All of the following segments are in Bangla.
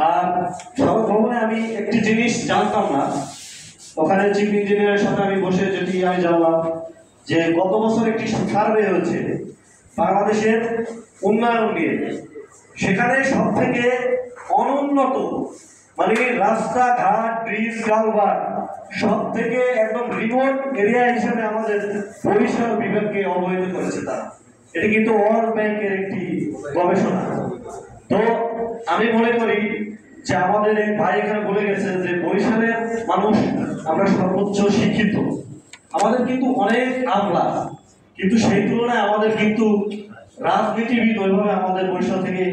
আর সড়ক ভবনে আমি একটি জিনিস জানতাম না, ওখানে চিফ ইঞ্জিনিয়ারের সাথে আমি বসে যেটি আমি জানলাম যে গত বছর একটি সার্ভে হয়েছে বাংলাদেশের উন্নয়ন নিয়ে। সেখানে সব থেকে অনুন্নত মানে রাস্তাঘাট ব্রিজ কালভার্ট সব থেকে একদম রিমোট এরিয়া হিসেবে আমাদের বরিশাল বিভাগকে অবহিত করেছে তারা। এটি কিন্তু ওয়ার্ল্ড ব্যাংকের একটি গবেষণা। তো আমি মনে করি যে আমাদের এই ভাই এখানে বলে গেছে যে বরিশালের মানুষ আমরা সর্বোচ্চ শিক্ষিত, আমাদের কিন্তু অনেক আমলা, কিন্তু সেই তুলনায় আমাদের কিন্তু রাজনীতিবিদ ওইভাবে আমাদের বরিশাল থেকে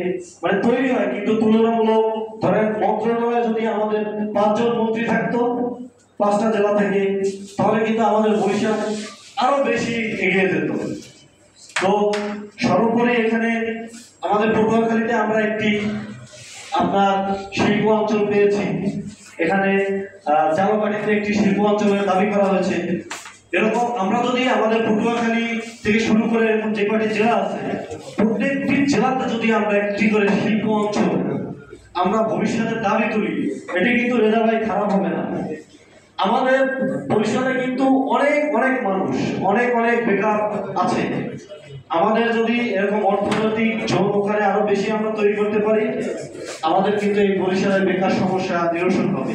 মানে তৈরি হয়। কিন্তু তুলনামূলক ধরেন মন্ত্রণালয়ে যদি আমাদের 5 জন মন্ত্রী থাকতো 5টা জেলা থেকে, তাহলে কিন্তু আমাদের বরিশাল আরো বেশি এগিয়ে যেত। তো সর্বোপরি এখানে আমাদের পটুয়াখালীতে আমরা একটি আপনার শিল্প অঞ্চল পেয়েছি। এখানে চালকাঠিতে একটি শিল্প অঞ্চলের দাবি করা হয়েছে। এরকম আমরা যদি আমাদের পটুয়াখালী থেকে শুরু করে এরকম যে কটি জেলা আছে প্রত্যেকটি জেলাতে যদি আমরা একটি করে শিল্প অঞ্চল আমরা ভবিষ্যতের দাবি তুলি, এটি কিন্তু রেজা ভাই খারাপ হবে না। আমাদের বরিশালে কিন্তু অনেক অনেক মানুষ অনেক অনেক বেকার আছে। আমাদের যদি এরকম অর্থনৈতিক জোন ওখানে আরো বেশি আমরা তৈরি করতে পারি, আমাদের কিন্তু এই বরিশালের বেকার সমস্যা নিরসন হবে।